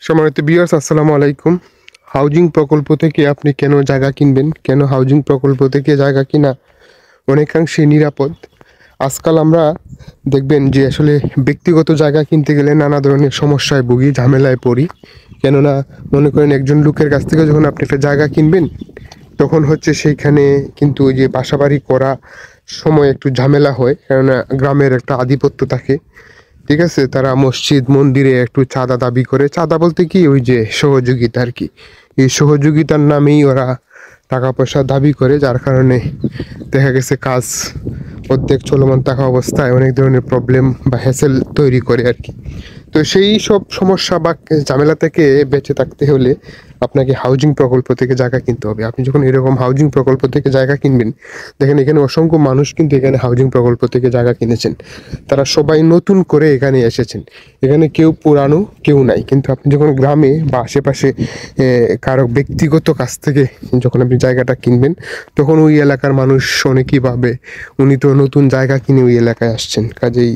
সম্মানিত ভিউয়ার্স, আসসালামু আলাইকুম। হাউজিং প্রকল্প থেকে আপনি কেন জায়গা কিনবেন, কেন হাউজিং প্রকল্প থেকে জায়গা কিনা অনেকাংশে নিরাপদ। আজকাল আমরা দেখবেন যে আসলে ব্যক্তিগত জায়গা কিনতে গেলে নানা ধরনের সমস্যায় ভুগি, ঝামেলায় পড়ি। কেননা মনে করেন একজন লোকের কাছ থেকে যখন আপনি একটা জায়গা কিনবেন, তখন হচ্ছে সেইখানে কিন্তু ওই যে বাসাবাড়ি করা সময় একটু ঝামেলা হয়, কেননা গ্রামের একটা আধিপত্য থাকে। ঠিক আছে, তারা মসজিদ মন্দিরে একটু চাঁদা দাবি করে। চাঁদা বলতে কি, ওই যে সহযোগিতা আর কি। এই সহযোগিতার নামেই ওরা টাকা পয়সা দাবি করে, যার কারণে দেখা গেছে কাজ অর্ধেক চলমান থাকা অবস্থায় অনেক ধরনের প্রবলেম বা হ্যাসেল তৈরি করে আর কি। তো সেই সব সমস্যা বা ঝামেলা থেকে বেঁচে থাকতে হলে আপনাকে হাউজিং প্রকল্প থেকে জায়গা কিনতে হবে। আপনি যখন এরকম হাউজিং প্রকল্প থেকে জায়গা কিনবেন, দেখেন এখানে অসংখ্য মানুষ কিন্তু এখানে হাউজিং প্রকল্প থেকে জায়গা কিনেছেন। তারা সবাই নতুন করে এখানে এসেছেন। এখানে কেউ পুরানো কেউ নাই। কিন্তু আপনি যখন গ্রামে বা আশেপাশে কারো ব্যক্তিগত কাছ থেকে যখন আপনি জায়গাটা কিনবেন, তখন ওই এলাকার মানুষ অনেকেই ভাবে উনি তো নতুন জায়গা কিনে ওই এলাকায় আসছেন, কাজেই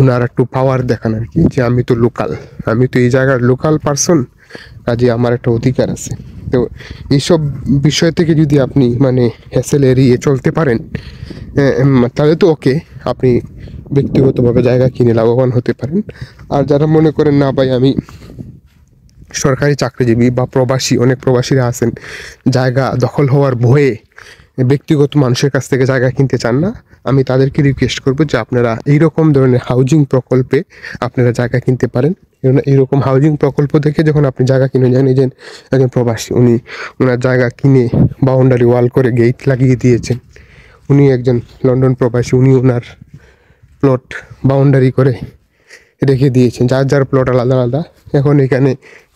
উনার একটু পাওয়ার দেখান আর কি, যে আমি তো লোকাল, আমি তো এই জায়গার লোকাল পারসন, কাজে আমার একটা অধিকার আছে। তো এইসব বিষয় থেকে যদি আপনি মানে হ্যাসেল এড়িয়ে চলতে পারেন, তাহলে তো ওকে, আপনি ব্যক্তিগতভাবে জায়গা কিনে লাভবান হতে পারেন। আর যারা মনে করেন না ভাই আমি সরকারি চাকরিজীবী বা প্রবাসী, অনেক প্রবাসীরা আছেন জায়গা দখল হওয়ার ভয়ে ব্যক্তিগত মানুষের কাছ থেকে জায়গা কিনতে চান না, আমি তাদেরকে রিকোয়েস্ট করবো যে আপনারা এইরকম ধরনের হাউজিং প্রকল্পে আপনারা জায়গা কিনতে পারেন। এইরকম হাউজিং প্রকল্প থেকে যখন আপনি জায়গা কিনে যান, এই যে একজন প্রবাসী, উনি ওনার জায়গা কিনে বাউন্ডারি ওয়াল করে গেট লাগিয়ে দিয়েছেন। উনি একজন লন্ডন প্রবাসী, উনি ওনার প্লট বাউন্ডারি করে রেখে দিয়েছেন, যার যার প্লট আলাদা আলাদা। এখন এখানে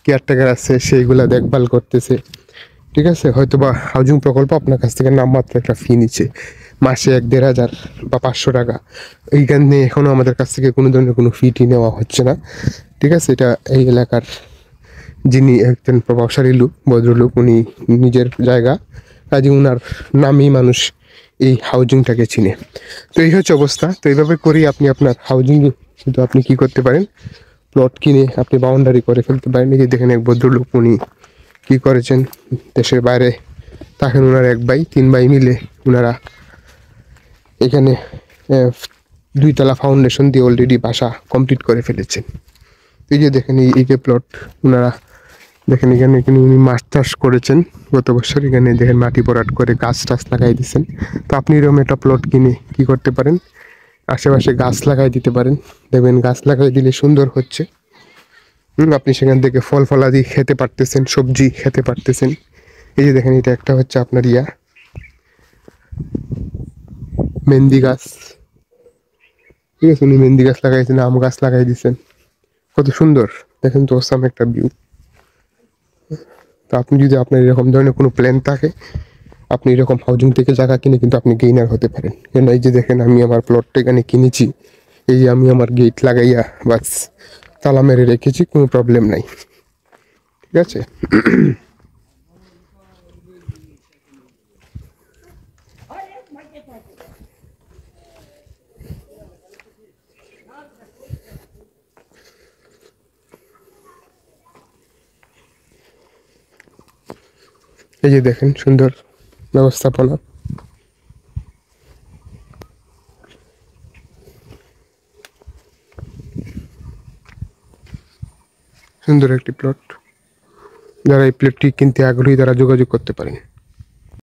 কেয়ারটেকার আছে, সেইগুলা দেখভাল করতেছে। ঠিক আছে, হয়তো বা হাউজিং প্রকল্প আপনার কাছ থেকে নামমাত্র একটা ফি নিচ্ছে, মাসে 1-1.5 হাজার বা 500 টাকা। এইখানে এখনও আমাদের কাছ থেকে কোনো ধরনের কোনো ফিটি নেওয়া হচ্ছে না। ঠিক আছে, এটা এই এলাকার যিনি একজন প্রভাবশালী লোক, ভদ্রলোক, উনি নিজের জায়গা, কাজে উনার নামেই মানুষ এই হাউজিংটাকে চিনে। তো এই হচ্ছে অবস্থা। তো এইভাবে করেই আপনি আপনার হাউজিং কিন্তু আপনি কি করতে পারেন, প্লট কিনে আপনি বাউন্ডারি করে ফেলতে পারেন। এই যে দেখেন এক ভদ্রলোক, উনি কি করেছেন, দেশের বাইরে থাকেন ওনার 1 ভাই, 3 ভাই মিলে ওনারা এখানে 2 তলা ফাউন্ডেশন দিয়ে অলরেডি বাসা কমপ্লিট করে ফেলেছেন। এই যে দেখেন এই যে প্লট ওনারা দেখেন, এখানে এখানে উনি মাছ চাষ করেছেন গত বছর। এখানে দেখেন মাটি ভরাট করে গাছ টাছ লাগাই দিয়েছেন। তো আপনি এরকম একটা প্লট কিনে কি করতে পারেন, আশেপাশে গাছ লাগাই দিতে পারেন। দেখবেন গাছ লাগাই দিলে সুন্দর হচ্ছে। আপনি সেখান থেকে ফল ফলাদি খেতে পারতেছেন, সবজি খেতে পারতেছেন। এই যে দেখেন, এটা একটা হচ্ছে আপনার মেহেন্দি গাছ। ঠিক আছে, উনি মেহেন্দি গাছ লাগাইছেন, আম গাছ লাগাই দিয়েছেন, কত সুন্দর। দেখেন তো অসাম একটা ভিউ। তো আপনি যদি আপনার এরকম ধরনের কোনো প্ল্যান থাকে, আপনি এরকম হাউজিং থেকে জায়গা কিনে কিন্তু আপনি গেইনার হতে পারেন। কেন, এই যে দেখেন আমি আমার প্লটটা এখানে কিনেছি, এই যে আমি আমার গেট লাগাইয়া বাস তালা মেরে রেখেছি, কোনো প্রবলেম নাই। ঠিক আছে। এই যে দেখেন সুন্দর ব্যবস্থাপনা। সুন্দর একটি প্লট। যারা এই প্লটটি কিনতে আগ্রহী তারা যোগাযোগ করতে পারেন।